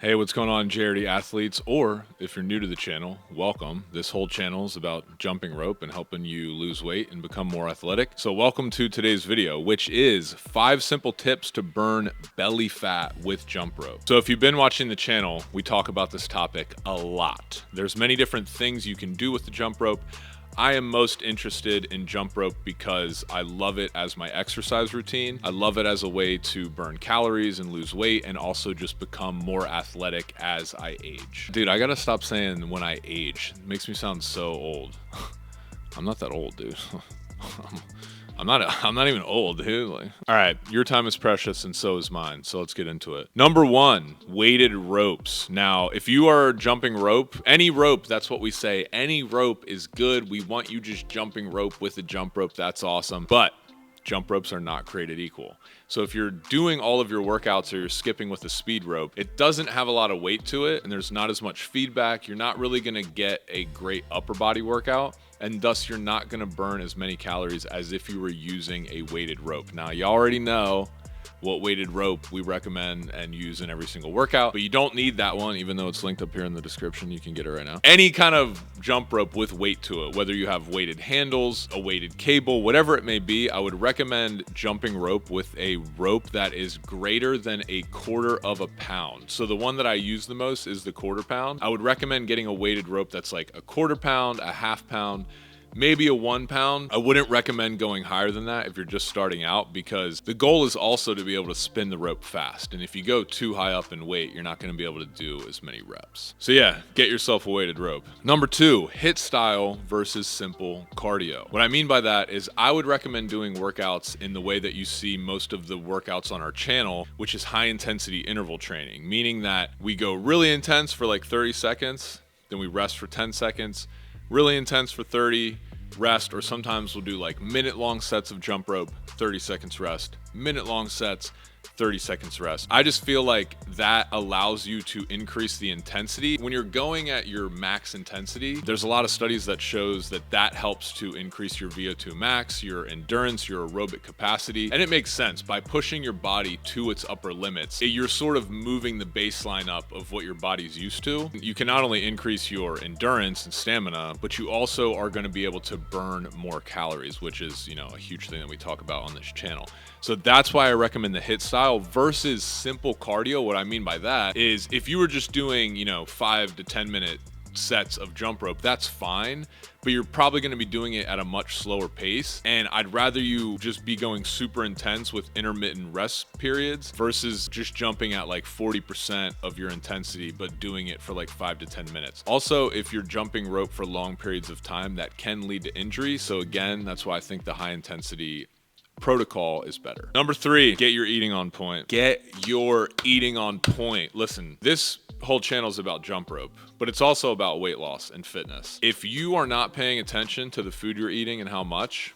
Hey, what's going on, JRD athletes? Or if you're new to the channel, welcome. This whole channel is about jumping rope and helping you lose weight and become more athletic. So welcome to today's video, which is 5 simple tips to burn belly fat with jump rope. So if you've been watching the channel, we talk about this topic a lot. There's many different things you can do with the jump rope. I am most interested in jump rope because I love it as my exercise routine. I love it as a way to burn calories and lose weight and also just become more athletic as I age. Dude, I gotta stop saying when I age. It makes me sound so old. I'm not that old, dude. I'm not even old, dude. Like, all right, your time is precious and so is mine. So let's get into it. Number 1, weighted ropes. Now, if you are jumping rope, any rope, that's what we say. Any rope is good. We want you just jumping rope with a jump rope. That's awesome. But jump ropes are not created equal. So if you're doing all of your workouts or you're skipping with a speed rope, it doesn't have a lot of weight to it and there's not as much feedback. You're not really gonna get a great upper body workout, and thus you're not gonna burn as many calories as if you were using a weighted rope. Now, you already know what weighted rope we recommend and use in every single workout, but you don't need that one, even though it's linked up here in the description. You can get it right now. Any kind of jump rope with weight to it, whether you have weighted handles, a weighted cable, whatever it may be, I would recommend jumping rope with a rope that is greater than a 1/4 of a pound. So the one that I use the most is the 1/4 pound. I would recommend getting a weighted rope that's like a 1/4 pound, a 1/2 pound, maybe a 1 pound. I wouldn't recommend going higher than that if you're just starting out, because the goal is also to be able to spin the rope fast. And if you go too high up in weight, you're not going to be able to do as many reps. So yeah, get yourself a weighted rope. Number 2, HIIT style versus simple cardio. What I mean by that is I would recommend doing workouts in the way that you see most of the workouts on our channel, which is high intensity interval training, meaning that we go really intense for like 30 seconds, then we rest for 10 seconds, really intense for 30, rest, or sometimes we'll do like minute-long sets of jump rope, 30 seconds rest, minute-long sets, 30 seconds rest. I just feel like that allows you to increase the intensity. When you're going at your max intensity, there's a lot of studies that shows that that helps to increase your VO2 max, your endurance, your aerobic capacity. And it makes sense. By pushing your body to its upper limits, you're sort of moving the baseline up of what your body's used to. You can not only increase your endurance and stamina, but you also are going to be able to burn more calories, which is, a huge thing that we talk about on this channel. So that's why I recommend the HIIT style versus simple cardio. What I mean by that is if you were just doing, 5 to 10 minute sets of jump rope, that's fine, but you're probably going to be doing it at a much slower pace. And I'd rather you just be going super intense with intermittent rest periods versus just jumping at like 40% of your intensity, but doing it for like 5 to 10 minutes. Also, if you're jumping rope for long periods of time, that can lead to injury. So again, that's why I think the high intensity protocol is better. Number 3, get your eating on point. Get your eating on point. Listen, this whole channel is about jump rope, but it's also about weight loss and fitness. If you are not paying attention to the food you're eating and how much,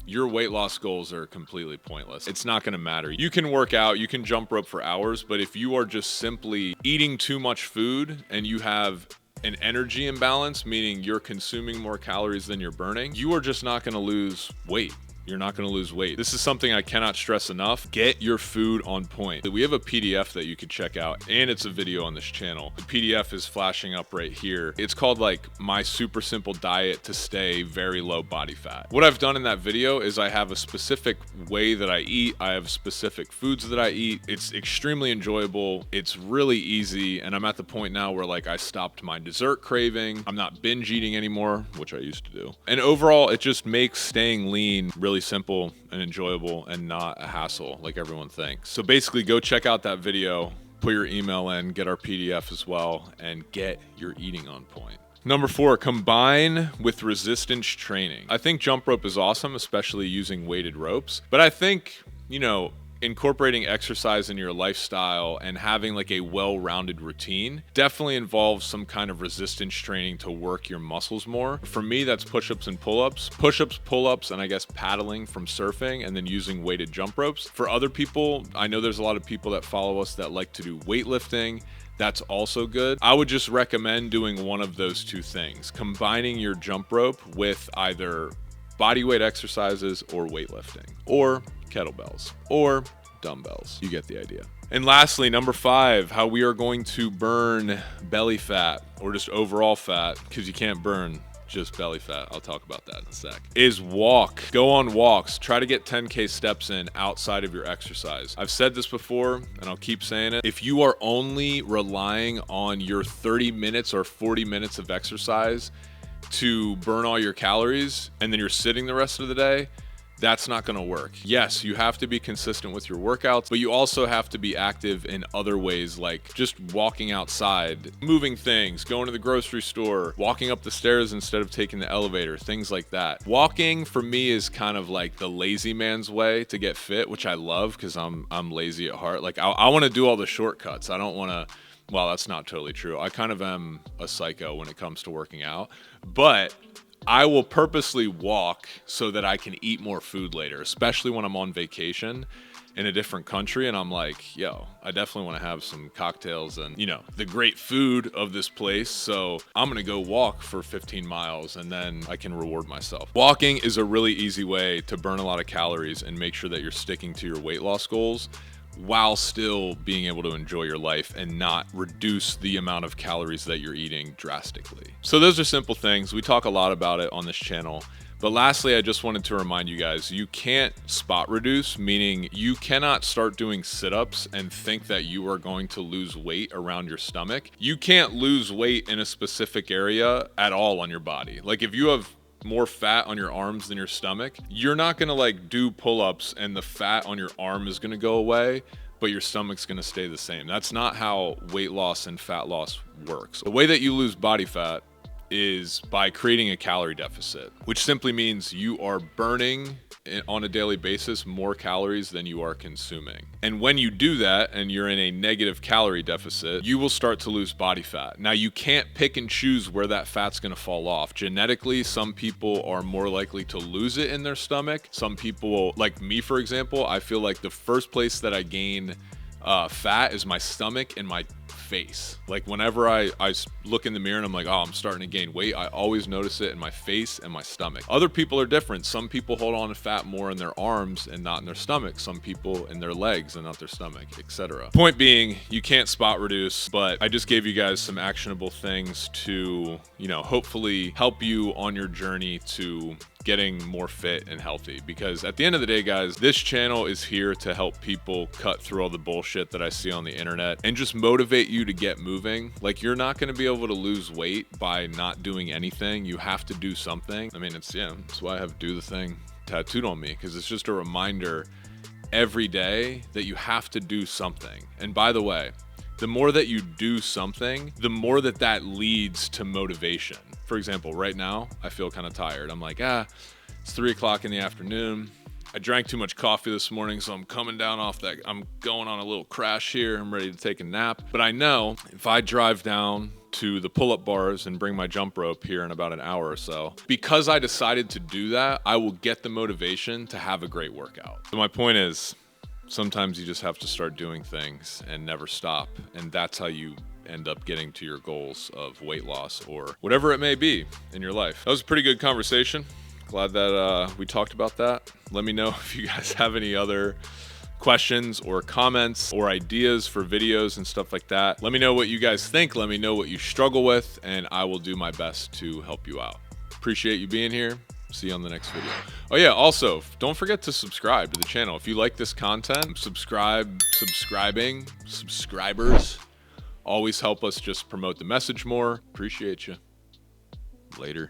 your weight loss goals are completely pointless. It's not going to matter. You can work out, you can jump rope for hours, but if you are just simply eating too much food and you have an energy imbalance, meaning you're consuming more calories than you're burning, you are just not going to lose weight. You're not going to lose weight. This is something I cannot stress enough. Get your food on point. We have a PDF that you could check out, and it's a video on this channel. The PDF is flashing up right here. It's called like my super simple diet to stay very low body fat. What I've done in that video is I have a specific way that I eat. I have specific foods that I eat. It's extremely enjoyable. It's really easy. And I'm at the point now where like I stopped my dessert craving. I'm not binge eating anymore, which I used to do. And overall, it just makes staying lean really simple and enjoyable and not a hassle like everyone thinks. So basically go check out that video, put your email in, get our PDF as well, and get your eating on point. Number 4, combine with resistance training. I think jump rope is awesome, especially using weighted ropes, but I think, incorporating exercise in your lifestyle and having like a well-rounded routine definitely involves some kind of resistance training to work your muscles more. For me, that's push-ups and pull-ups. Push-ups, pull-ups, and I guess paddling from surfing, and then using weighted jump ropes. For other people, I know there's a lot of people that follow us that like to do weightlifting. That's also good. I would just recommend doing one of those 2 things, combining your jump rope with either bodyweight exercises or weightlifting, or kettlebells, or dumbbells. You get the idea. And lastly, number 5, how we are going to burn belly fat or just overall fat, because you can't burn just belly fat. I'll talk about that in a sec. Is walk. Go on walks. Try to get 10K steps in outside of your exercise. I've said this before and I'll keep saying it. If you are only relying on your 30 minutes or 40 minutes of exercise to burn all your calories and then you're sitting the rest of the day, that's not gonna work. Yes, you have to be consistent with your workouts, but you also have to be active in other ways, like just walking outside, moving things, going to the grocery store, walking up the stairs instead of taking the elevator, things like that. Walking for me is kind of like the lazy man's way to get fit, which I love because I'm lazy at heart. Like I wanna do all the shortcuts. I don't wanna, well, that's not totally true. I kind of am a psycho when it comes to working out, but I will purposely walk so that I can eat more food later, especially when I'm on vacation in a different country and I'm like, yo, I definitely want to have some cocktails and, you know, the great food of this place. So I'm going to go walk for 15 miles and then I can reward myself. Walking is a really easy way to burn a lot of calories and make sure that you're sticking to your weight loss goals while still being able to enjoy your life and not reduce the amount of calories that you're eating drastically. So those are simple things. We talk a lot about it on this channel. But lastly, I just wanted to remind you guys, you can't spot reduce, meaning you cannot start doing sit-ups and think that you are going to lose weight around your stomach. You can't lose weight in a specific area at all on your body. Like if you have more fat on your arms than your stomach, you're not gonna like do pull-ups and the fat on your arm is gonna go away, but your stomach's gonna stay the same. That's not how weight loss and fat loss works. The way that you lose body fat is by creating a calorie deficit, which simply means you are burning on a daily basis more calories than you are consuming. And when you do that and you're in a negative calorie deficit, you will start to lose body fat. Now you can't pick and choose where that fat's gonna fall off. Genetically, some people are more likely to lose it in their stomach. Some people, like me for example, I feel like the first place that I gain fat is my stomach and my face. Like whenever I look in the mirror and I'm like, oh, I'm starting to gain weight, I always notice it in my face and my stomach. Other people are different. Some people hold on to fat more in their arms and not in their stomach. Some people in their legs and not their stomach, etc. Point being, you can't spot reduce, but I just gave you guys some actionable things to, you know, hopefully help you on your journey to getting more fit and healthy. Because at the end of the day, guys, this channel is here to help people cut through all the bullshit that I see on the internet and just motivate you to get moving. Like, you're not going to be able to lose weight by not doing anything. You have to do something. I mean, it's, yeah, that's why I have do the thing tattooed on me, because it's just a reminder every day that you have to do something. And by the way, the more that you do something, the more that leads to motivation. For example, right now, I feel kind of tired. I'm like, it's 3 o'clock in the afternoon. I drank too much coffee this morning, so I'm coming down off that. I'm going on a little crash here. I'm ready to take a nap. But I know if I drive down to the pull-up bars and bring my jump rope here in about an hour or so, because I decided to do that, I will get the motivation to have a great workout. So my point is, sometimes you just have to start doing things and never stop. And that's how you end up getting to your goals of weight loss or whatever it may be in your life. That was a pretty good conversation. Glad that we talked about that. Let me know if you guys have any other questions or comments or ideas for videos and stuff like that. Let me know what you guys think. Let me know what you struggle with, and I will do my best to help you out. Appreciate you being here. See you on the next video. Oh yeah, also, don't forget to subscribe to the channel. If you like this content, subscribers always help us just promote the message more. Appreciate you. Later.